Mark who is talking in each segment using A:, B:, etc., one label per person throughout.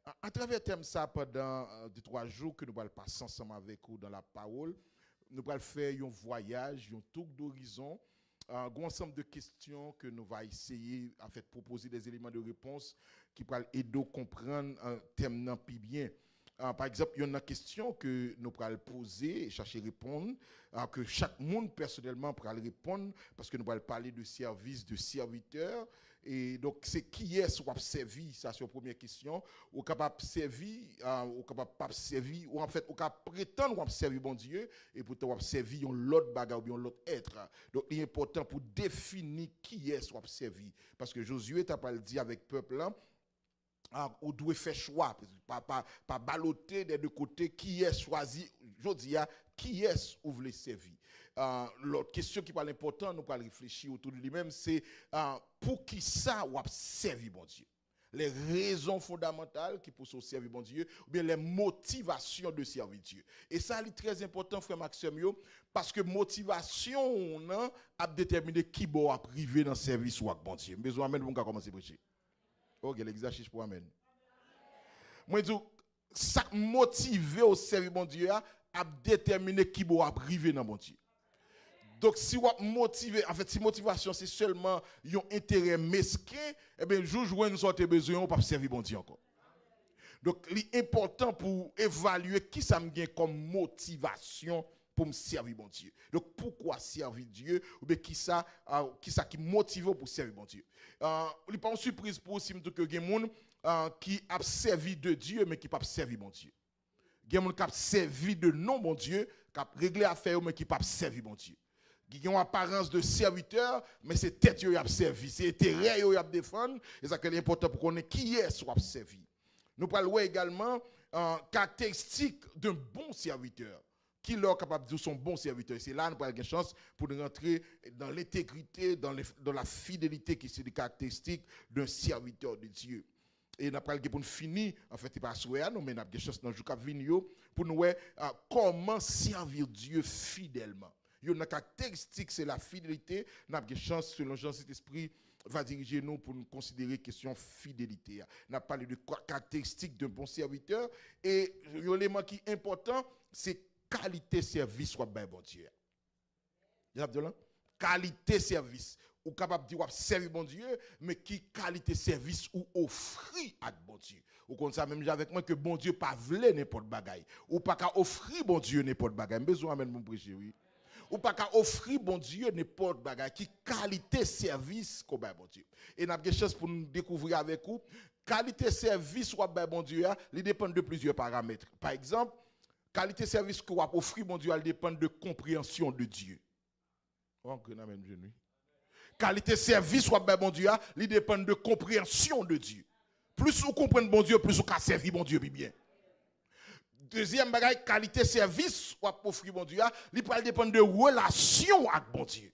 A: À travers thème ça, pendant 2 3 jours que nous allons passer ensemble avec vous dans la parole, nous allons faire un voyage, un tour d'horizon, un ensemble de questions que nous allons essayer en fait proposer des éléments de réponse qui pourraient aider à comprendre un thème non plus bien. Par exemple, il y a une question que nous allons poser et chercher à répondre, que chaque monde personnellement pourra répondre, parce que nous allons parler de service, de serviteur. Et donc, c'est qui est-ce qui a servi, ça c'est la première question, ou capable de servir, ou capable pas servir, ou en fait, ou capable prétendre qu'on servir bon Dieu, et pourtant on servir l'autre bagage ou bien l'autre être. Donc, il est important pour définir qui est-ce qui a servi. Parce que Josué t'a pas dit avec le peuple là, on doit faire choix, pas balloter des deux côtés, qui est choisi, je dis, qui est où vous voulez servir. L'autre question qui parle important, nous allons réfléchir autour de lui-même, c'est pour qui ça ou servir bon Dieu. Les raisons fondamentales qui pour servir bon Dieu, ou bien les motivations de servir Dieu. Et ça, c'est très important, frère Maxime, parce que motivation a déterminé qui va arriver dans le service ou bon Dieu. Besoin de bon commencer à prêcher. Ok, l'exercice pour amène. Moi, je dis, ça motivé au service bon Dieu a déterminé qui va arriver dans bon Dieu. Donc, si vous motivé, en fait, si motivation c'est seulement un intérêt mesquin, eh bien, jour où nous sortez besoin, on ne peut pas servir bon Dieu encore. Donc, l'important pour évaluer qui ça me gagne comme motivation pour me servir bon Dieu. Donc, pourquoi servir Dieu? Ou bien qui ça qui motive pour servir bon Dieu? Il n'est pas une surprise pour aussi que il y a des gens qui a servi de Dieu, mais qui ne pas servir bon Dieu. Il y a des gens qui ont servi de non bon Dieu, qui ont réglé affaire, mais qui ne pas servir bon Dieu. Qui ont apparence de serviteur, mais c'est tête qui a servi, c'est intérêt qui a défendre, et ça c'est important pour qu'on ait qui est qui a servi. Nous parlons également caractéristiques d'un bon serviteur. Qui est capable de dire son bon serviteur. C'est là que nous avons une chance pour nous rentrer dans l'intégrité, dans la fidélité qui sont des caractéristiques d'un serviteur de Dieu. Et nous avons pour nous finir, en fait, pas souhait, mais nous avons une chance dans le jour qui vient pour nous voir comment servir Dieu fidèlement. Une caractéristique, c'est la fidélité. Nous avons une chance, selon Jean-Saint-Esprit, va diriger nous pour nous considérer question fidélité. Nous avons parlé de caractéristiques d'un bon serviteur. Et l'élément qui est important, c'est qualité service soit bien bon Dieu. Qualité service. Ou capable de dire servir bon Dieu, mais qui qualité service ou offrir à bon Dieu. Ou comme ça même avec moi que bon Dieu pas voulait n'importe bagaille. Ou pas qu'à offrir bon Dieu n'importe bagaille. Besoin même mon prêcher oui. Ou pas qu'à offrir bon Dieu n'importe bagaille qui qualité service comme bon Dieu. Et n'a pas de chance pour nous découvrir avec vous qualité service soit bon Dieu, il dépend de plusieurs paramètres. Par exemple, qualité service que vous offrir, mon Dieu, elle dépend de compréhension de Dieu. Qualité service, mon Dieu, elle dépend de compréhension de Dieu. Plus vous comprenez bon Dieu, plus vous avez servi bon Dieu bien. Deuxième bagage, qualité service, vous offrir bon Dieu, elle dépend de relation avec bon Dieu.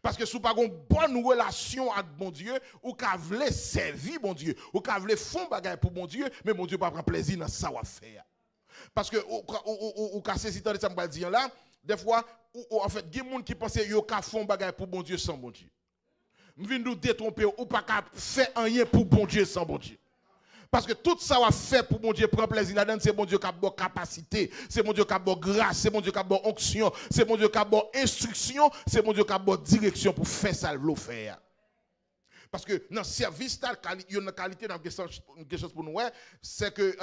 A: Parce que si vous n'avez pas une bonne relation avec bon Dieu, ou qu'à voulez servir bon Dieu, ou qu'à voulez faire bagage pour bon Dieu, mais bon Dieu pas prendre plaisir dans ça à faire. Parce que ou ka saisi tant de ça me dire là, des fois en fait, il y a des gens qui pensent yo ka font bagay pour bon Dieu sans bon Dieu. M'vinn nous détromper ou pas ka faire rien pour bon Dieu sans bon Dieu. Parce que tout ça va faire pour bon Dieu prend plaisir là-dedans, c'est bon Dieu qui a bonne capacité, c'est bon Dieu qui a bonne grâce, c'est bon Dieu qui a bonne onction, c'est bon Dieu qui a bonne instruction, c'est bon Dieu qui a bonne direction pour faire ça le faire. Parce que dans le service, il y a une qualité dans quelque chose pour nous, c'est que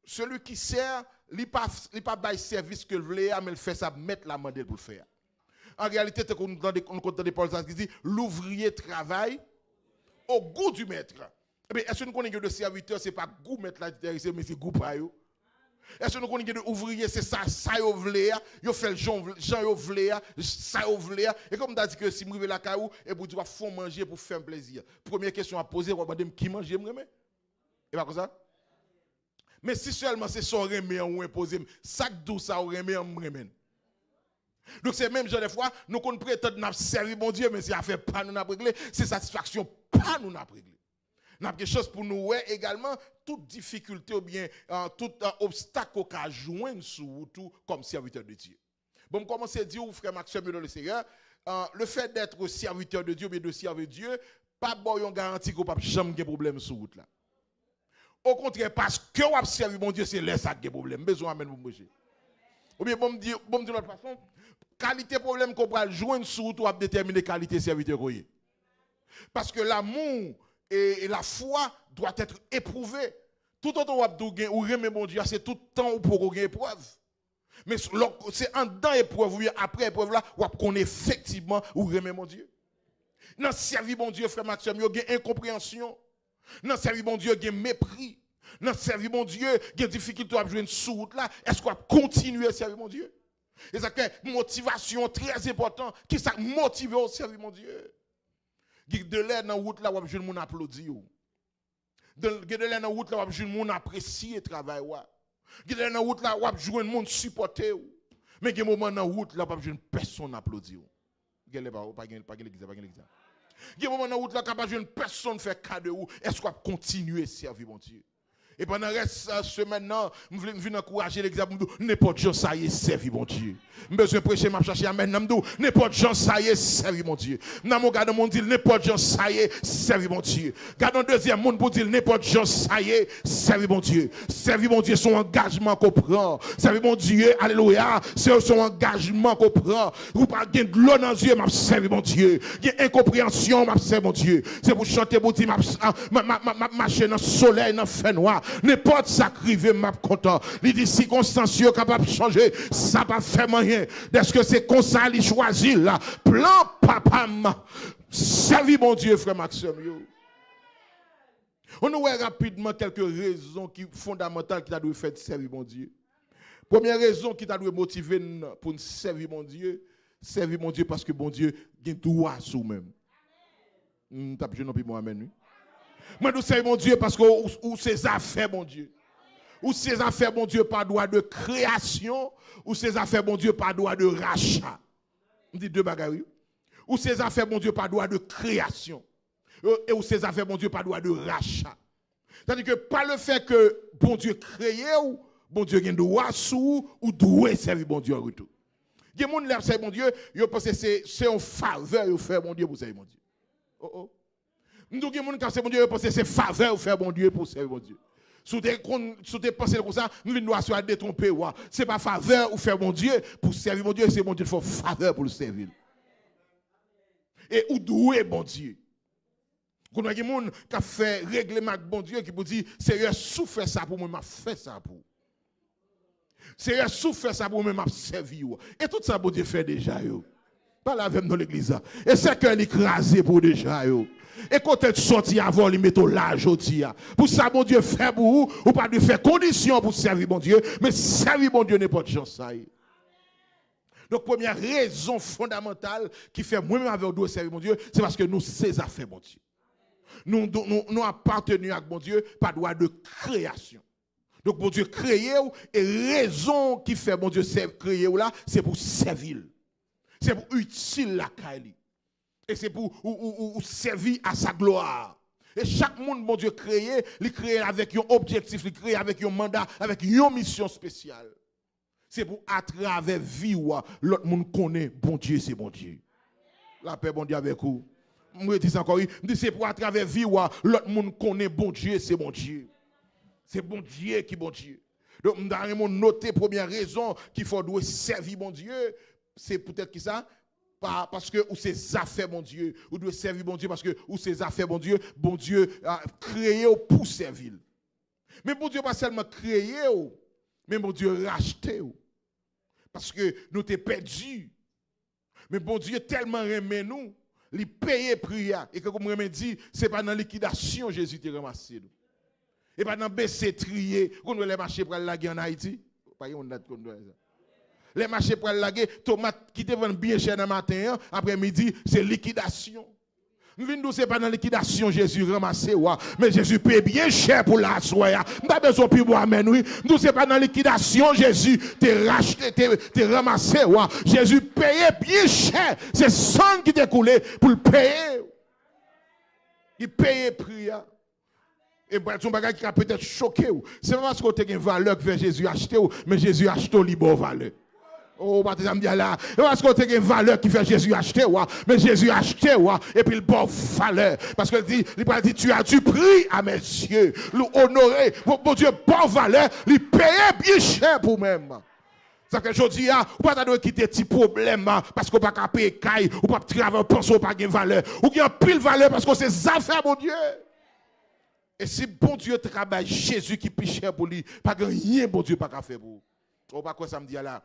A: celui qui sert, il ne pas bail service que le voulait, mais il fait ça, mettre la main pour le faire. En réalité, on compte des Paul qui dit l'ouvrier travaille au goût du maître. Mais est-ce que nous connaissons que le serviteur, ce n'est pas goût maître là, mais c'est goût pour eux? Est-ce que nous connaissons que l'ouvrier, c'est ça, ça y voulait, il fait le Jean voulait, ça y voulait. Et comme tu as dit que si je me la caillou, et vous devez faire manger pour faire plaisir. Première question à poser, on va demander qui mange, et pas comme ça? Mais si seulement c'est son remède ou imposé, sac d'où ça aurait remède en remède. Donc c'est même genre des fois, nous qu'on prétend nous servir bon Dieu, mais si a fait pas nous n'a réglé, c'est satisfaction pas nous n'a réglé. Nous avons quelque chose pour nous également, toute difficulté ou bien tout obstacle qu'on joindre sur tout comme serviteur de Dieu. Bon, commencer à dire, frère Maxime dans le Seigneur, le fait d'être serviteur de Dieu, mais de servir Dieu, pas bon garantie qu'on pas jamais de problème sur route là. Au contraire, parce que vous observez mon Dieu, c'est là ça qui est problème. Besoin amène vous manger. Ou bien, bon me dire de l'autre façon, qualité problème qu'on va joindre sur toi déterminer qualité serviteur. Parce que l'amour et la foi doivent être éprouvés. Tout autant ou remet mon Dieu, c'est tout le temps pour gagner épreuve. Mais c'est en dedans épreuve, ou après épreuve là, ou qu'on effectivement ou remet mon Dieu. Dans servir mon Dieu, frère Maxime, il y a incompréhension. Dans servir mon Dieu, il y a mépris. Dans servir mon Dieu, il y a difficulté à jouer une sous-route là. Est-ce qu'on va continuer à servir mon Dieu? Et ça c'est une motivation très importante. Qui ça motive à servir mon Dieu? De l'air dans la route là, où je monde applaudit. De l'air dans la route là, où je monde apprécie le travail. De l'air dans la route là, où je monde supporter. Mais il y a un moment dans la route là, où je personne applaudit. Il y a pas l'église. Il y a un moment dans la route là, où personne fait cadeau. Est-ce qu'on va continuer à servir mon Dieu? Et pendant le reste de la semaine, je viens encourager l'exemple. N'importe qui ça y est, servi mon Dieu. Je besoin de prêcher, je chercher amen. N'importe qui ça y est, servi mon Dieu. Je regarde mon Dieu, n'importe qui ça y est, servi mon Dieu. Gardons deuxième monde pour dire n'importe qui ça y est, servi mon Dieu. Servi mon Dieu, son engagement qu'on prend. Servi mon Dieu, alléluia, c'est son engagement qu'on prend. Vous pas de l'eau dans les yeux, m'a servi mon Dieu. Il y a incompréhension, m'a servi mon Dieu. C'est pour chanter pour dire m'a marcher dans le soleil, dans le feu noir. N'importe ça crivé m'a content. Il dit circonstances capable de changer, ça pas fait rien. Est-ce que c'est comme ça qu'il choisit là? Plan papa, servi mon Dieu, frère Maxime. On nous voit rapidement quelques raisons fondamentales qui t'a dû faire servir mon Dieu. Première raison qui t'a dû motiver pour servir mon Dieu parce que mon Dieu a droit sur même. T'as besoin de moi amen. Moi, nous savons mon Dieu parce que ou ses affaires, mon Dieu. Ou ses affaires, mon Dieu, par droit de création, ou ses affaires, mon Dieu, par droit de rachat. On dit deux bagages. Ou ses affaires, mon Dieu, par droit de création. Et ou ses affaires, mon Dieu, par droit de rachat. C'est-à-dire que pas le fait que bon Dieu créé ou bon Dieu a droit sous ou doit servir bon Dieu en retour. Il y a des gens qui servir mon Dieu, ils pensent que c'est une faveur de faire mon Dieu pour servir mon Dieu. Oh oh. Nous avons des gens qui mon Dieu parce que c'est faveur de faire mon Dieu pour servir mon Dieu. Si tu penses comme ça, nous venons à détromper. Ce n'est pas faveur ou faire mon Dieu pour servir mon Dieu, c'est mon Dieu qui fait faveur pour le servir. Et où doué mon Dieu? Quand il y a des gens qui ont fait règlement avec mon Dieu qui vous dit, Seigneur, souffre ça pour moi, m'a fait ça pour. Seigneur, souffre ça pour moi, m'a servi. Et tout ça, mon Dieu fait déjà. Pas la même dans l'église. Et c'est qu'elle est écrasée pour déjà. Et quand elle sortit avant, il met au large au dia. Pour ça, mon Dieu fait pour vous, ou pas de faire condition pour servir mon Dieu, mais servir mon Dieu n'est pas de chance. Donc, première raison fondamentale qui fait moi-même avec nous servir mon Dieu, c'est parce que nous, c'est affaires, mon Dieu. Nous appartenons à mon Dieu par droit de création. Donc, mon Dieu créé, et raison qui fait mon Dieu créé là, c'est pour servir. C'est pour utile la Kali. Et c'est pour servir à sa gloire. Et chaque monde, mon Dieu, créé, il crée avec un objectif, il crée avec un mandat, avec une mission spéciale. C'est pour à travers vie, l'autre monde connaît, bon Dieu, c'est bon Dieu. La paix, bon Dieu, avec vous. Je dis encore, c'est pour à travers vie, l'autre monde connaît, bon Dieu, c'est bon Dieu. C'est bon Dieu qui bon Dieu. Donc, nous avons noté première raison qu'il faut servir mon Dieu. C'est peut-être qui ça? Parce que ou ses affaires, mon Dieu, ou doit servir mon Dieu, parce que ou ses affaires, mon Dieu a créé pour servir. Mais mon Dieu pas seulement créé, mais mon Dieu racheté. Parce que nous t'es perdus. Mais bon Dieu tellement aimé nous, il paye prix. Et que comme je me dit, ce n'est pas dans la liquidation Jésus t'a ramassé. Et pas dans baisser trier, qu'on doit les marcher pour la guerre en Haïti. Pas une date qu'on doit ça. Les marchés pour la guerre, tomates qui te vendent bien cher dans le matin, après-midi, c'est liquidation. Nous venons c'est pas dans la liquidation Jésus ramassé, mais Jésus paye bien cher pour la soya. Pas besoin de plus amen, oui. Nous c'est pas dans la liquidation Jésus t'es racheté, t'es ramassé, Jésus payait bien cher. C'est sang qui t'est coulé pour le payer. Il paye prix. Et son bagage qui a peut-être choqué. C'est pas parce que tu as une valeur que Jésus a acheté, mais Jésus a acheté au libre valeur. Oh, baptême me dit là, parce qu'on a une valeur qui fait Jésus acheter, mais Jésus acheté, et puis il bon valeur. Parce qu'il dit, tu as du prix à mes yeux, l'honorer, mon Dieu, bon valeur, il paye bien cher pour même. Ça que je dis, ou pas de quitter petit problème, parce qu'on pas payer caille, ou pas travailler, penser pas de valeur, ou qu'il y a pile valeur parce que c'est ça affaires, mon Dieu. Et si bon Dieu travaille Jésus qui est cher pour lui, pas rien, bon Dieu, pas qu'à faire pour vous. Oh, pas quoi ça me dit là?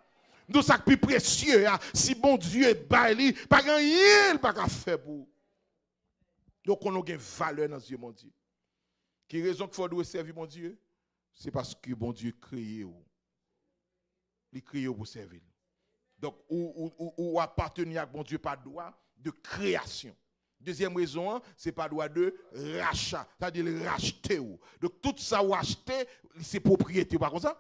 A: Nous, ça plus précieux, si bon Dieu est bailli, pas rien, pas qu'à faire pour vous. Donc, on a une valeur dans Dieu, mon Dieu. Qui raison qu'il faut servir mon Dieu? C'est parce que bon Dieu créé. Il crée pour servir. Donc, ou appartenir à bon Dieu par droit de création. Deuxième raison, c'est pas droit de rachat. C'est-à-dire racheter. Donc, tout ça ou acheter, c'est propriété. Pas comme ça?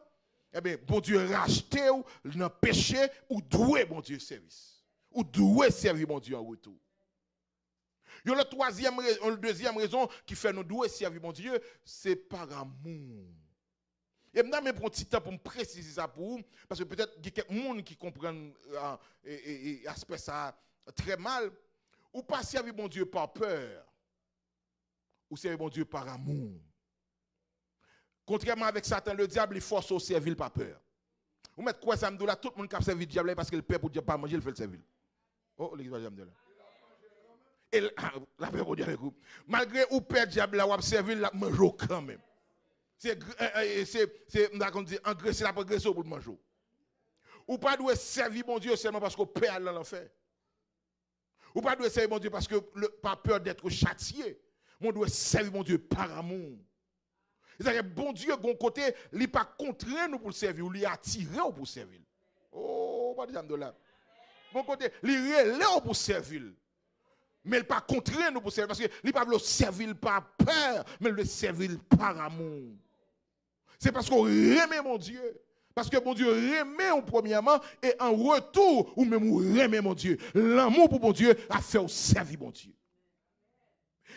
A: Eh bien, bon Dieu racheter ou dans péché ou doué bon Dieu service. Ou doué servir bon Dieu en retour. Il y a la deuxième raison qui fait nous doué servir bon Dieu, c'est par amour. Et maintenant, je prends un petit temps pour me préciser ça pour vous, parce que peut-être qu'il y a quelqu'un qui comprend l'aspect ça très mal. Ou pas servir mon Dieu par peur, ou servir mon Dieu par amour. Contrairement avec Satan, le diable, il force au servir par peur. Vous mettez quoi ça me dit là, tout le monde qui a servi le diable parce que le père pour dire pas manger, il fait le servir. Oh, l'église va dire là. Et la paix pour dire avec vous. Malgré ou père diable là, ou servir la manger quand même. C'est engraisser la progression pour manger. Ou pas doit servir mon Dieu seulement parce que père dans l'enfer. Ou pas doit servir mon Dieu parce que pas peur d'être châtié. On doit servir mon Dieu par amour. C'est-à-dire bon Dieu, bon côté, il n'est pas contraint nous pour le servir, il est attiré pour servir. Oh, pas de là. Bon côté, il est relais pour servir. Mais il n'est pas contraint nous pour servir parce qu'il n'est pas le servir par peur, mais le servir par amour. C'est parce qu'on remet mon Dieu. Parce que mon Dieu remet premièrement et en retour, ou même on remet mon Dieu. L'amour pour mon Dieu a fait au servir mon Dieu.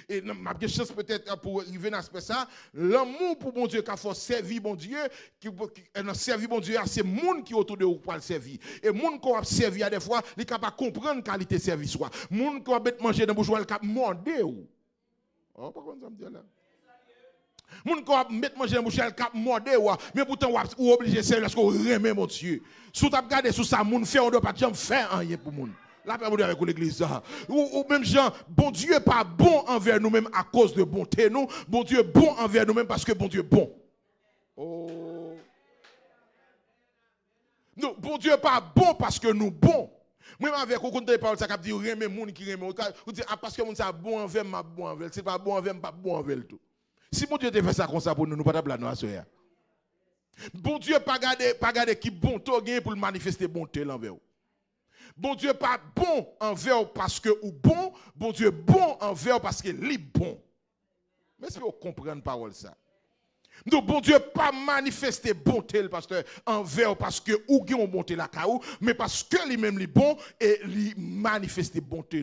A: Et ma chance peut-être pour arriver à ce ça, l'amour pour mon Dieu qu'a fait servir mon Dieu, qui a servi mon Dieu, c'est le monde qui est autour de vous pour le servir. Et le monde qui a servi à des fois, il est capable de comprendre la qualité de service. Le monde qui a manger dans le bourgeois, il est capable de demander. Oh, pas comme ça me dit là. Moun ko mettre manger dans bouche elle cap mordé mais pourtant ou obligé c'est parce qu'on remet mon Dieu. Sous t'a regarder sous ça moun fait on doit pas jamais faire rien pour moun. Là pas avec l'église ou même Jean, bon Dieu est pas bon envers nous-mêmes à cause de bonté nous, bon Dieu est bon envers nous-mêmes parce que bon Dieu est bon. Oh. Non, bon Dieu est pas bon parce que nous bon. Moi avec vous comptez parole ça cap dit remet moun qui remet ou dit parce que moun ça bon envers m'a bon envers, c'est pas bon envers pas bon envers tout. Si mon Dieu te fait ça comme ça pour nous, nous pas de à ce. Bon Dieu pas garder qui bon to gain pour manifester bonté l'envers. Bon Dieu pas bon envers parce que ou bon Dieu bon envers parce que lui bon. Mais si vous comprenez parole ça. Donc bon Dieu pas manifester bonté le pasteur envers parce que ou gain bonté la caou, mais parce que lui même lui bon et lui manifester bonté.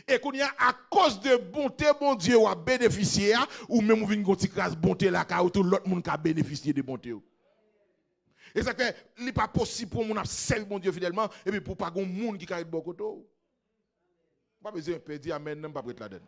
A: Et qu'on y a à cause de bonté, bon Dieu a bénéficié, ou même on vient de grâce bonté là, car tout l'autre monde qui a bénéficié de bonté. Et ça fait, il n'est pas possible pour mon servir mon Dieu fidèlement, et puis pour pas qu'on monde qui carré de bon côté. Pas besoin de dire amen, même pas prêtre la donne.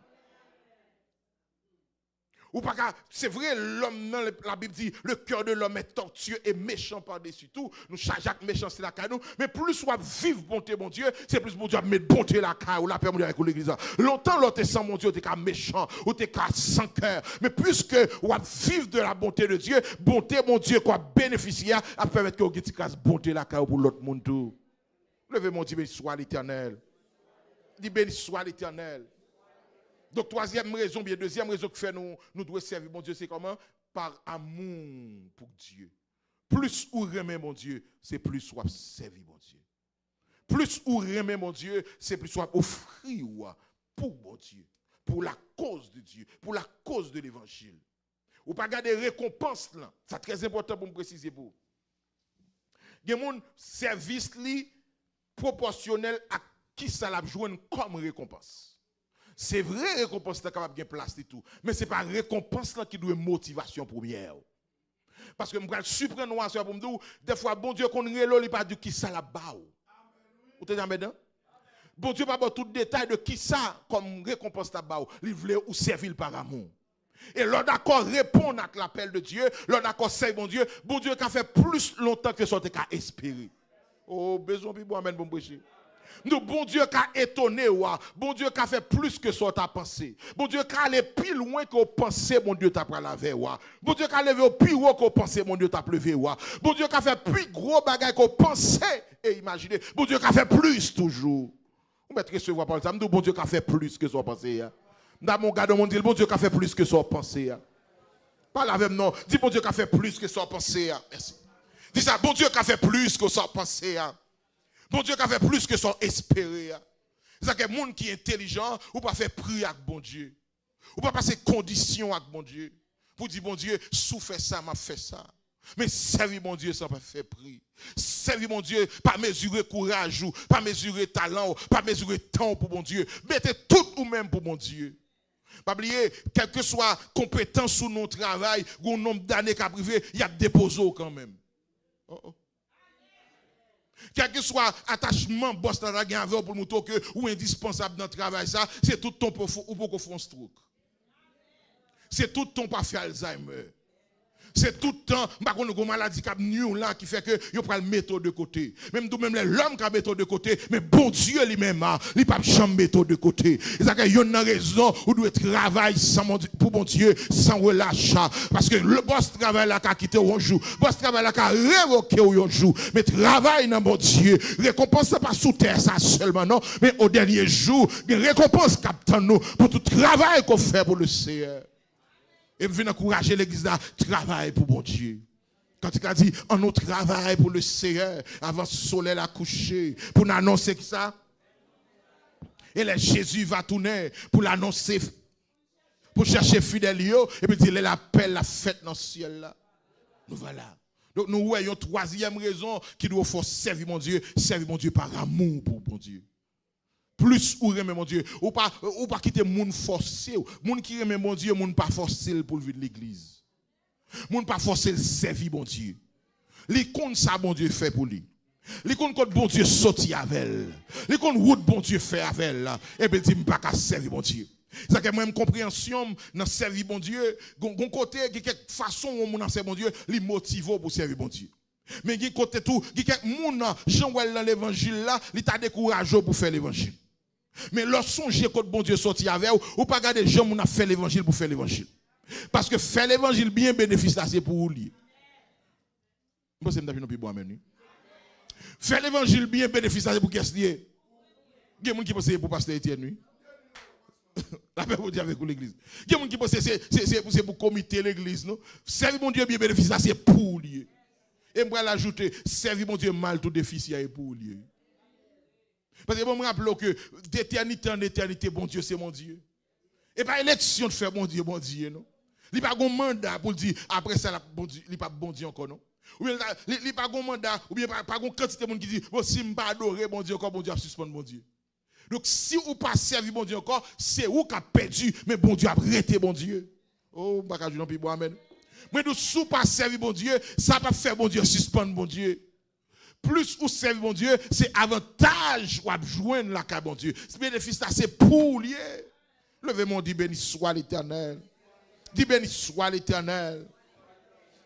A: Ou pas c'est vrai, l'homme, la Bible dit, le cœur de l'homme est tortueux et méchant par-dessus tout. Nous, chaque méchant, c'est la canou. Mais plus soit vivre bonté, mon Dieu, c'est plus mon Dieu mettre bonté la canou, la paix, mon Dieu, avec l'église. Longtemps, l'autre sans mon Dieu, t'es qu'à méchant, ou t'es qu'à sans cœur. Mais puisque on va vivre de la bonté de Dieu, bonté, mon Dieu, quoi bénéficier, à permettre que vous ayez bonté la canou pour l'autre monde. Levez mon Dieu, béni soit l'Éternel. Dis béni soit l'Éternel. Donc, deuxième raison que fait nous devons servir mon Dieu, c'est comment? Par amour pour Dieu. Plus ou remet mon Dieu, c'est plus soit servir mon Dieu. Plus ou remet mon Dieu, c'est plus soit offrir pour mon Dieu, pour la cause de Dieu, pour la cause de l'évangile. Ou pas garder récompense là. C'est très important pour me préciser pour. Il y a mon service li proportionnel à qui ça l'a joué comme récompense. C'est vrai, récompense est capable de place et tout, mais ce n'est pas récompense là qui doit être motivation première. Parce que je vais surprendre nous pour me dire, des fois, bon Dieu, qu'on relo, il pas dit qui ça là-bas. Vous êtes jamais dedans? Bon Dieu, pas tout détail de qui ça comme récompense là-bas. Il voulait ou servir par amour. Et l'on d'accord répondre à l'appel de Dieu, l'on d'accord c'est bon Dieu qui a fait plus longtemps que ça qu'a espéré. Oh, besoin de amen bon prêcher. Nous, bon Dieu qui a étonné, bon Dieu qui a fait plus que ça t'a pensé. Bon Dieu qui a allé plus loin que vous pensez, mon Dieu t'a pas lavé. Bon Dieu qui a levé au plus haut que vous pensez, mon Dieu t'a levé. Bon Dieu qui a fait plus gros bagaille que vous pensez et imaginez. Bon Dieu qui a fait plus toujours. Vous mettez recevoir par ça. Bon Dieu qui a fait plus que ça vous pensez. Dans mon gars, mon Dieu, bon Dieu qui a fait plus que ça vous pensez. Pas la même non. Dis bon Dieu qui a fait plus que ça vous pensez. Merci. Dis ça, bon Dieu qui a fait plus que ça vous pensez. Bon Dieu qui a fait plus que son espérer. C'est que les gens qui sont intelligents, ou pas faire prière avec bon Dieu. Ou pas passer conditions avec bon Dieu. Pour dire bon Dieu, sous fait ça, m'a fait ça. Mais servir mon Dieu sans pas faire prier. Servir mon Dieu, pas mesurer courage, ou pas mesurer talent, ou pas mesurer temps pour mon Dieu. Mettez tout ou même pour mon Dieu. Pas oublier, quelle que soit compétence ou non travail, ou nombre d'années qu'a privé, il y a déposé quand même. Oh. Quel que soit attachement boss dans la gain avec pour moto que ou indispensable dans le travail ça, c'est tout ton pour ou pour qu'on fasse un stroke. C'est tout ton pas faire Alzheimer. C'est tout le temps, par contre, une maladie qui fait que il prend le méthode de côté. Même l'homme qui a méthode de côté, mais bon Dieu lui-même, il pas jamais méthode de côté. C'est qu'il y a une raison où doit travailler pour bon Dieu sans relâche. Parce que le boss travail là qui a quitté un jour, le boss travail là qui a révoqué un jour, mais travail dans mon Dieu, récompense pas sous terre ça seulement non, mais au dernier jour, récompense captant nous pour tout travail qu'on fait pour le Seigneur. Et je viens encourager l'église à travailler pour mon Dieu. Quand il a dit, on nous travaille pour le Seigneur avant le soleil à coucher, pour nous annoncer que ça. Et là, Jésus va tourner pour l'annoncer, pour chercher fidèle, et puis dire, l'appel, la fête dans le ciel là. Nous voilà. Donc nous voyons troisième raison qui doit faire servir mon Dieu par amour pour mon Dieu. Plus ou remet mon Dieu, ou pas quitter moun forcé, moun qui remet mon Dieu, moun pas forcé pour vivre l'église. Moun pas forcé le servir mon Dieu. Li compte ça bon Dieu fait pour lui. Li compte quand bon Dieu sorti avec elle. Li compte route bon Dieu fait avec elle et puis dit pas qu'à servir mon Dieu. C'est que même compréhension dans servir bon Dieu, gon côté qui quelque façon où mon servir bon Dieu, li motive pour servir bon Dieu. Mais qui côté tout, qui quelque moun Jean dans l'évangile là, li t'a découragé pour faire l'évangile. Mais lorsqu'on songe que bon Dieu sorti avec ou pas garder gens qui ont fait l'évangile pour faire l'évangile. Parce que faire l'évangile bien bénéfice là c'est pour vous lier. Vous pensez que vous avez bon amen. Faire l'évangile bien bénéfice là c'est pour qui est lié. Il y a des gens qui pensent pour pasteur Étienne nuit. La paix pour Dieu avec l'église. Il y a des gens qui pensent c'est pour comité l'église non. Servir mon Dieu bien bénéfice là c'est pour lier. Et moi l'ajouter servir mon Dieu mal tout déficit est pour lier. Parce que je me rappelle que d'éternité en éternité, bon Dieu, c'est mon Dieu. Et pas élection de faire bon Dieu, non. Il n'y a pas un mandat pour dire, après ça, bon Dieu, il n'y a pas bon Dieu encore, non. Ou bien, il n'y a pas un mandat, ou bien, pas une quantité de monde qui dit, bon, si je ne pas adorer bon Dieu encore, bon Dieu a suspendu bon Dieu. Donc, si vous pas servi bon Dieu encore, c'est vous qui avez perdu, mais bon Dieu a arrêté bon Dieu. Oh, je ne sais pas, amen. Mais nous, si vous pas servi bon Dieu, ça va pas faire bon Dieu suspendre bon Dieu. Plus ou servez mon Dieu, c'est avantage ou joindre la carte mon Dieu. Ce bénéfice là c'est pour lier. Levez-moi, dit béni soit l'Éternel. Dit béni soit l'Éternel.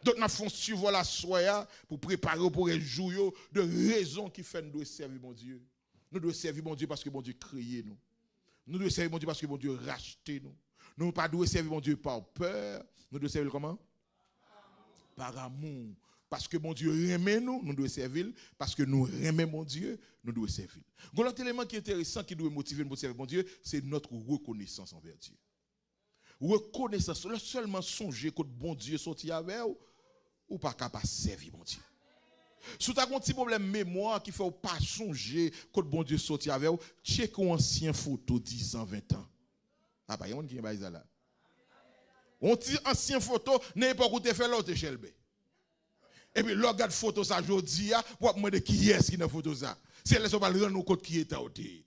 A: Donc nous faisons suivre la soya pour préparer pour un jour de raison qui fait nous devons servir mon Dieu. Nous devons servir mon Dieu parce que mon Dieu créé nous. Nous devons servir mon Dieu parce que mon Dieu racheté nous. Nous ne devons pas servir mon Dieu par peur. Nous devons servir comment? Par amour. Parce que mon Dieu aime nous, nous devons servir. Parce que nous aimons mon Dieu, nous devons servir. L'autre élément qui est intéressant, qui doit motiver nous à servir mon Dieu, c'est notre reconnaissance envers Dieu. Reconnaissance, seulement songer que bon Dieu sorti avec ou pas capable de servir mon Dieu. Si tu as un petit problème mémoire qui fait pas songer que bon Dieu sorti avec ou, check une ancienne photo 10 ans, 20 ans. Ah, bah, il y a un qui est là. On dit ancienne photo, n'importe où tu fais l'autre chelbe. Et puis, regarde photo ça aujourd'hui, pour demander qui est-ce qui est dans photo ça. C'est là qu'on va rendre compte qui est à côté.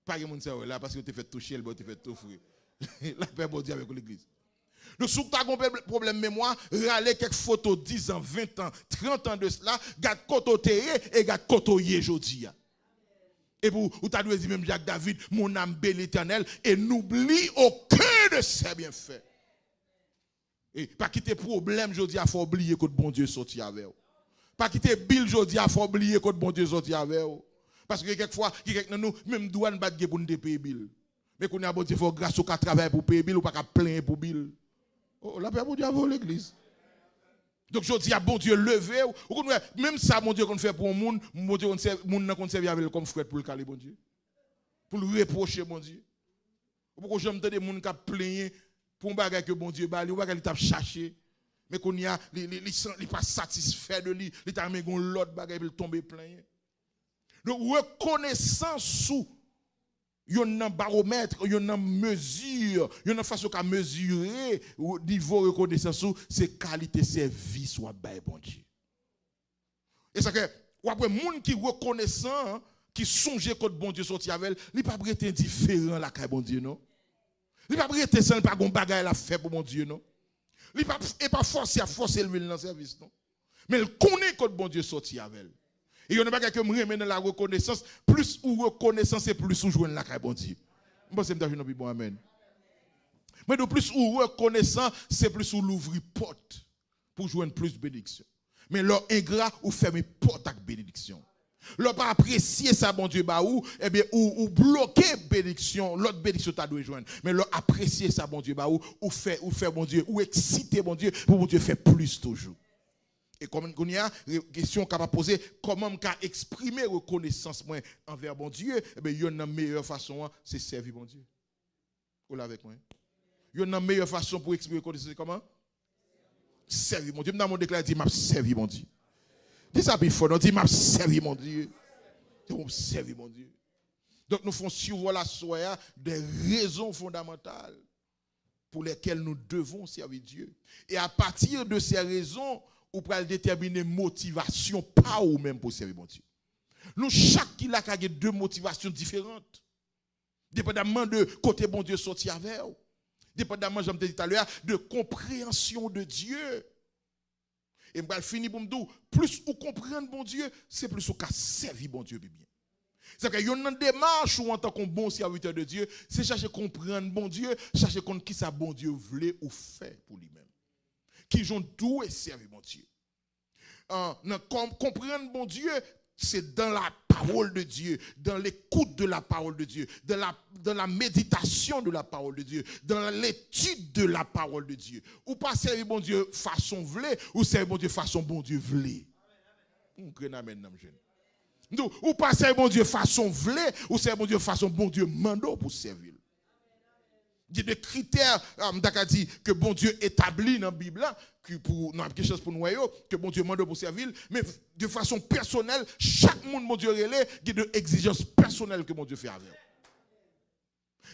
A: Pas que mon là parce que tu fait toucher le tu fait tout frère. La paix bon Dieu avec l'église. Donc, si tu as un problème de mémoire, râler quelques photos 10 ans, 20 ans, 30 ans de cela, garde côté et garde côté aujourd'hui. Et pour tu as dit même Jacques David, mon âme bénit l'Éternel, et n'oublie aucun de ses bienfaits. Et pas quitter problème, aujourd'hui, il faut oublier que bon Dieu sorti avec vous. Pas quitter Bill, aujourd'hui, il faut oublier que bon Dieu sorti avec vous. Parce que quelquefois, nous, même douane pas pour nous payer Bill. Mais qu'on a bon Dieu, il faut grâce au cas travail pour payer Bill ou pas qu'à plaindre pour Bill. Oh, la paix, bon Dieu, avant l'église. Donc, je dis à bon Dieu, levez. Même ça, mon Dieu, qu'on fait pour le monde, mon Dieu, qu'on serve avec comme frère pour le caler, bon Dieu. Pour le reprocher, bon Dieu. Pourquoi j'aime des gens qui plaignent pour un bagage que bon Dieu bat, ou bagage qui t'a cherché. Mais qu'on y a, il pas satisfait de lui, il t'a mis l'autre bagage, il tombe plein. Donc, reconnaissance sous. Il y a un baromètre, il y a une mesure, il y a une façon de mesurer au niveau de reconnaissance, c'est qualité service ou bon Dieu. Et ça que, après, les gens qui reconnaissant, qui songent que bon Dieu sorti avec, il ne peut pas être indifférent là, bon Dieu, non? Il ne peut pas être sans pas un bagage à faire pour bon Dieu, non? Il ne pas forcer à forcer le dans le service, non? Mais il connaît que bon Dieu sorti avec. Et il y a pas que me remet dans la reconnaissance, plus ou reconnaissance et plus ou joindre la bon Dieu. Je pense que c'est bon, amen. Mais de plus ou reconnaissant, c'est plus ou l'ouvrir porte pour joindre plus de bénédiction. Mais leur ingrat ou fermer porte avec bénédiction. Leur pas apprécier ça bon Dieu bah ou bien ou bloquer bénédiction, l'autre bénédiction t'a doit joindre. Mais leur apprécier ça bon Dieu bah ou faire bon Dieu ou exciter bon Dieu pour bon Dieu faire plus toujours. Et comme il y a une question qu'on va poser, comment on peut exprimer reconnaissance envers bon Dieu, eh bien, il y a une meilleure façon, c'est servir bon Dieu. Vous l'avez avec moi? Il y a une meilleure façon pour exprimer reconnaissance, comment? Servir mon Dieu. Dans mon déclaration, dit, m'a servi mon Dieu. Dis ça, il faut, on dit, m'a servi mon Dieu. M'a servi mon Dieu. Donc, nous faisons suivre la soirée des raisons fondamentales pour lesquelles nous devons servir Dieu. Et à partir de ces raisons, ou pour déterminer motivation, pas ou même pour servir mon Dieu. Nous, chaque qui a deux motivations différentes. Dépendamment de côté bon Dieu sorti avec vous. Dépendamment, j'aime te dire tout à l'heure, de compréhension de Dieu. Et je vais finir pour me dire, plus vous comprenez bon Dieu, c'est plus vous servir bon Dieu bien. C'est-à-dire qu'il y a une démarche où en tant que bon serviteur de Dieu, c'est chercher à comprendre bon Dieu, chercher à comprendre qui ça bon Dieu voulait ou fait pour lui-même. Qui ont tout et servir mon Dieu. Comprendre bon Dieu, c'est dans la parole de Dieu, dans l'écoute de la parole de Dieu, dans la méditation de la parole de Dieu, dans l'étude de la parole de Dieu. Ou pas servir bon Dieu façon vlé, ou servir bon Dieu façon bon Dieu vlé. Ou pas servir bon Dieu façon vlé, ou servir bon Dieu façon bon Dieu mando pour servir. Il y a des critères dit, que bon Dieu établit dans la Bible, quelque chose pour nous, que bon Dieu demande pour servir, mais de façon personnelle, chaque monde, bon Dieu, il y a des exigences personnelles que bon Dieu fait avec vous.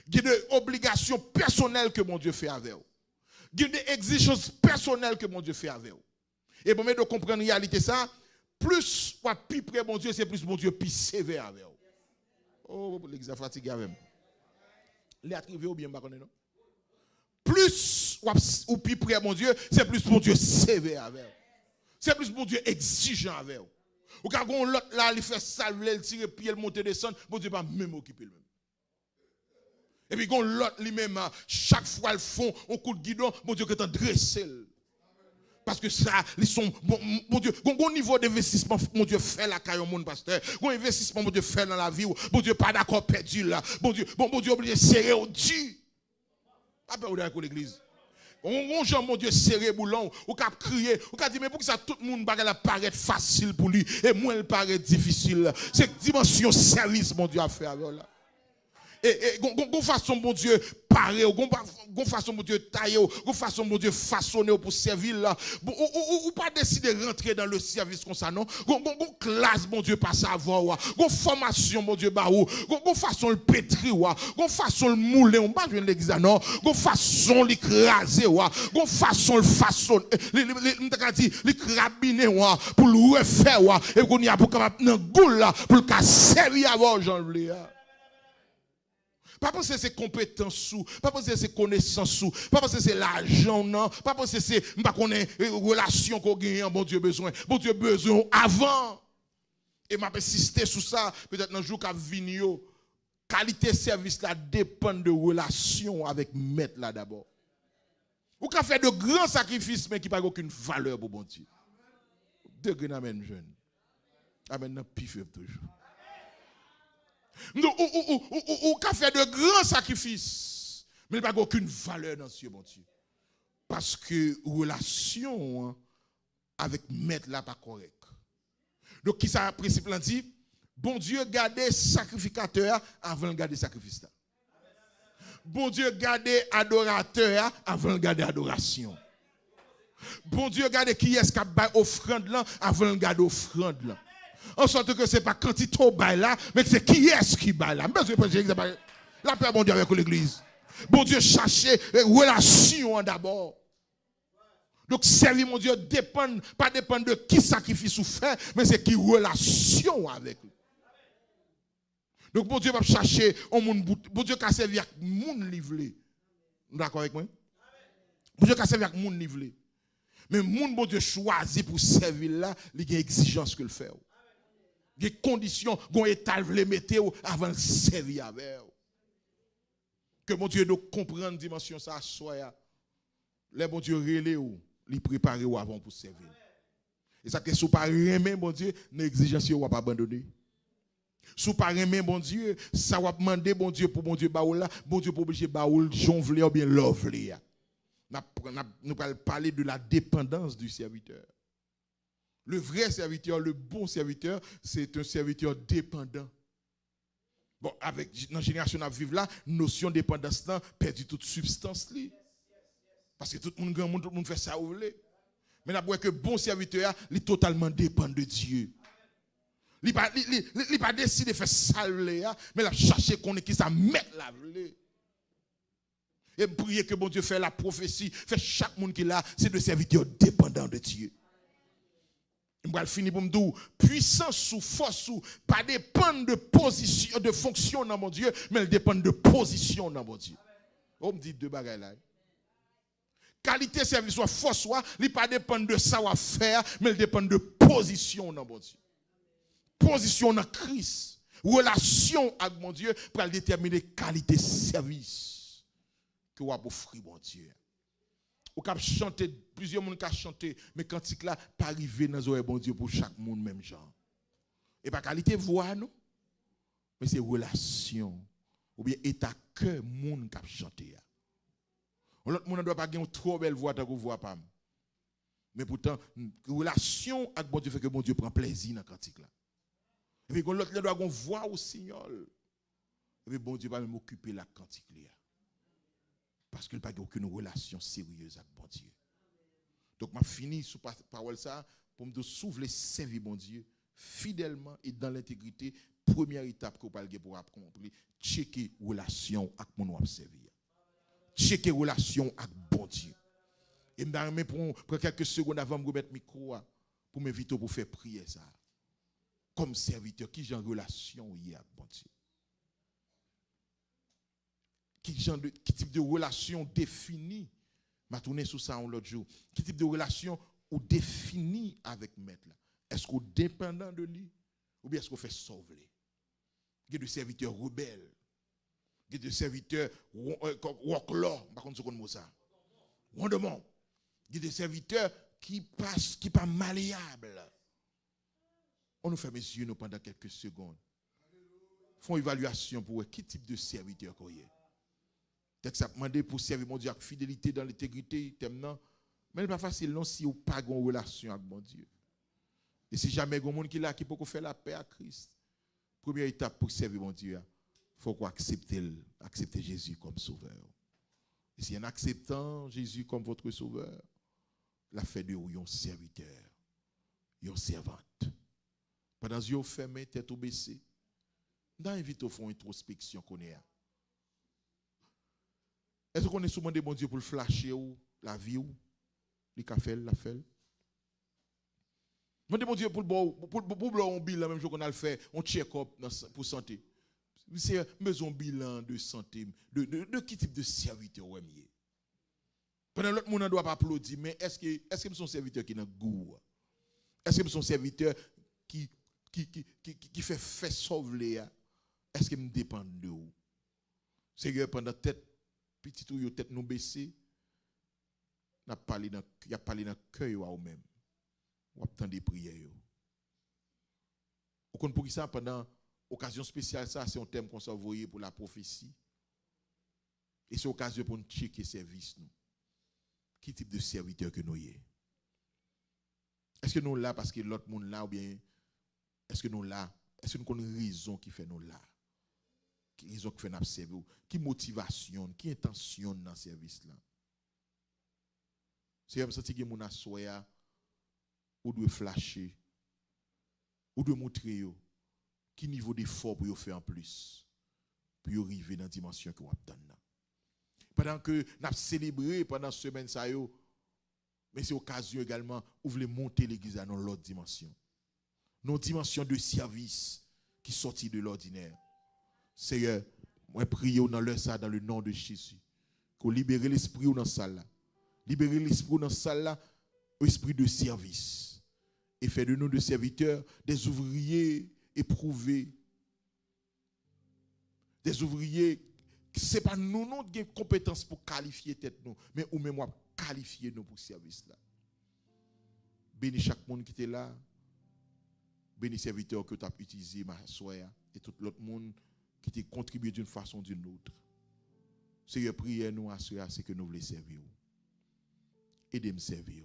A: Il y a des obligations personnelles que bon Dieu fait avec vous. Il y a des exigences personnelles que bon Dieu fait avec vous. Et bon, mais de comprendre la réalité, ça, plus ou plus près bon Dieu, c'est plus bon Dieu, plus sévère avec vous. Oh, l'examen fatigué avec vous. Les attribués ou bien, non? Plus ou plus près mon Dieu, c'est plus mon Dieu sévère avec vous. C'est plus mon Dieu exigeant avec vous. Ou quand on l'autre là, il fait ça, il tire pied, il monte descend, mon Dieu va même occuper le même. Et puis quand l'autre lui-même, chaque fois le font, on coup de guidon, mon Dieu est en dressé. Parce que ça, ils sont, mon Dieu, bon niveau d'investissement, mon Dieu fait la caille au monde, pasteur. Bon investissement, mon Dieu fait dans la vie, mon Dieu pas d'accord perdu là. Mon Dieu obligé de serrer au Dieu. Après, vous avez l'église. On Jean, mon Dieu, serré boulon, ou cap crier, ou cap dire, mais pour que ça, tout le monde paraît facile pour lui, et moi, il paraît difficile. C'est dimension service, mon Dieu, à faire là. Et gon façon mon Dieu paré, gon façon mon Dieu taillé, gon façon mon Dieu façonné pour servir là. Ou pas décider de rentrer dans le service comme ça non. Gon classe mon Dieu pas savoir, gon formation mon Dieu ba ou, gon façon le pétri ou, gon façon le mouler, on pas joindre l'église non. Gon façon l'écraser ou, gon façon le façon les crabiner ou pour le refaire ou et qu'on y a pour capable dans goule là pour le servir avant Jean-Louis. Pas penser que c'est compétence sous, pas penser que c'est connaissance sous, pas penser que c'est l'argent non, pas penser que c'est pas qu'on est relation qu'on gagne, bon Dieu besoin avant. Et m'a insister sur ça, peut-être dans le jour qu'a venir, qualité service là dépend de relation avec maître là d'abord. Ou qu'a fait de grands sacrifices mais qui n'ont aucune valeur pour bon Dieu. De grands amen jeune. Amen nan pif toujours. Ou qu'a fait de grands sacrifices mais il n'y a aucune valeur dans ce bon Dieu. Parce que relation avec maître là pas correct. Donc qui ça principe là dit bon Dieu garder sacrificateur avant de garder sacrifice là. Bon Dieu garder adorateur avant de garder adoration. Bon Dieu garder qui est-ce qui a offrande là avant de garder offrande là. En sorte que c'est pas quantité au bail là mais c'est qui est-ce qui bail là. La paix bon Dieu avec l'église. Bon Dieu chercher relation d'abord. Donc, servir mon Dieu pas dépend de qui sacrifice ou fait, mais c'est qui relation avec lui. Donc, bon Dieu va chercher, bon Dieu va servir avec moun livré. D'accord avec moi? Bon Dieu va servir avec moun livré. Mais moun bon Dieu choisi pour servir là, il y a une exigence que le fait. Il y a des conditions, qu'on étal le mettre avant de servir avec. Que mon Dieu nous comprenne dimension ça soit. Les bon Dieu relé ou li préparer ou avant pour servir. Et ça que sous pas remen bon Dieu, l'exigence ou pas abandonner. Sous pas remen bon Dieu, ça va demander bon Dieu pour bon Dieu baoul là, bon Dieu pour obliger baoul jonvler ou bien lovely. Nous allons parler de la dépendance du serviteur. Le vrai serviteur, le bon serviteur, c'est un serviteur dépendant. Bon, avec dans la génération à vivre là, notion de dépendance là perdu toute substance li. Parce que tout le monde fait ça ou voulez. Mais nous voyons que bon serviteur, il est totalement dépend de Dieu. Il n'a pas décidé de faire ça, mais il a cherché qu'on ait qui ça mettre la vle. Et prier que bon Dieu fait la prophétie, fait chaque monde qui est là, c'est de serviteur dépendant de Dieu. Je vais finir pour me dire, puissance ou force ou pas dépendre de position, de fonction dans mon Dieu, mais elle dépend de position dans mon Dieu. On me dit deux bagages là. Qualité service soit force soit, il pas dépend de savoir-faire, mais il dépend de position dans mon Dieu. Position dans Christ. Relation avec mon Dieu pour déterminer qualité service que vous avez offert mon Dieu. Ou cap chanter, plusieurs monde qui chanter, mais quand c'est là pas arriver dans oreilles bon Dieu pour chaque monde même genre. Et pas qualité voix non, mais c'est relation ou bien état cœur monde qui chanter. L'autre monde ne doit pas avoir une trop belle voix tant que voix pas. Mais pourtant relation avec bon Dieu fait que bon Dieu prend plaisir dans cantique là. Et puis l'autre doit avoir une voix au signal. Et puis bon Dieu va même occuper la cantique là. Parce qu'il n'a pas aucune relation sérieuse avec bon Dieu. Donc, je finis sur parole ça pour me souffler servir bon Dieu fidèlement et dans l'intégrité. Première étape que vous parlez pour accomplir, checker relation avec mon servir. Checker relation avec bon Dieu. Et je pour quelques secondes avant de me mettre le micro pour m'inviter pour faire prier ça. Comme serviteur, qui j'ai en relation avec bon Dieu? Qui type de relation définie, m'a tourné sur ça l'autre jour, qui type de relation ou définie avec maître là? Est-ce qu'on est dépendant de lui ou bien est-ce qu'on fait sauver? Il y a des serviteurs rebelles, il y a des serviteurs rock-law, par contre, c'est comme ça. Rondement. Il y a des serviteurs qui pas malléables. On nous fait mes yeux pendant quelques secondes. Font évaluation pour qui type de serviteur qu'on y est. Peut-être que ça demande pour servir mon Dieu avec fidélité dans l'intégrité, mais ce n'est pas facile non si vous n'avez pas de relation avec mon Dieu. Et si jamais il y a un monde qui est là qui peut faire la paix à Christ, première étape pour servir mon Dieu, il faut qu'on accepte Jésus comme sauveur. Et si en acceptant Jésus comme votre sauveur, la fait de vous un serviteur, une servante. Pendant que vous fermez, tête baissée, nous invitons à faire une introspection qu'on est. Est-ce qu'on est souvent demandé bon Dieu pour le flasher ou la vie ou les cafés, la fait? Demandez bon Dieu pour le bill, le même jour qu'on a le fait, on check-up pour santé. C'est besoin bilan de santé, de qui type de serviteur ouais mieux. Pendant l'autre monde ne doit pas applaudir, mais est-ce que son serviteur qui n'a goût? Est-ce que son serviteur qui fait sauver? Est-ce qu'il me dépend de vous? C'est que pendant tête petit ou tête nous baisser, n'a parlé dans y a parlé dans cœur ou même. Ou attendre des prières. Au compte pour ça pendant occasion spéciale ça c'est un thème qu'on s'est envoyé pour la prophétie. Et c'est occasion pour nous checker service nous. Qui type de serviteur que nous y est? Est-ce que nous là parce que l'autre monde là ou bien est-ce que nous là? Est-ce que nous avons une raison qui fait nous là? Qui raison qui fait nous servir? Qui motivation, qui intention dans le service là? C'est comme ça que mon assoya ou doit flasher ou doit montrer qui niveau d'effort pour faire en plus pour arriver dans la dimension que vous avez. Pendant que nous avons célébré pendant cette semaine, ça mais c'est occasion également où vous voulez monter l'église dans l'autre dimension. Nos dimensions de service qui sortent de l'ordinaire. Seigneur, moi prie dans le nom de Jésus. Qu'on libère l'esprit dans cette salle là. Libérer l'esprit dans cette salle là, esprit de service. Et faire de nous des serviteurs, des ouvriers éprouvés. Des ouvriers, ce n'est pas nous qui avons compétence pour qualifier tête nous, mais ou même moi qualifier nous pour ce service là. Bénis chaque monde qui était là. Bénis serviteurs que tu as utilisé ma soeur et tout l'autre monde qui t'a contribué d'une façon ou d'une autre. Seigneur, prière nous à ceux c'est que nous voulons servir. Aidez-moi servir.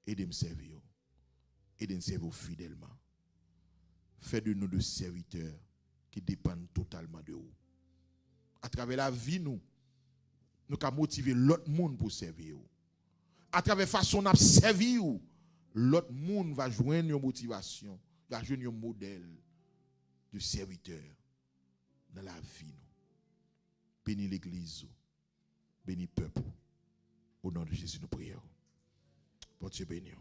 A: Aidez-moi servir. Aidez-moi servir fidèlement. Faites de nous de serviteurs qui dépendent totalement de vous. À travers la vie, nous avons motivé l'autre monde pour servir. À travers la façon dont nous servir, l'autre monde va joindre une motivation, va joindre un modèle de serviteur dans la vie. Bénis l'église, bénis le peuple. Au nom de Jésus, nous prions. Pour Dieu bénir.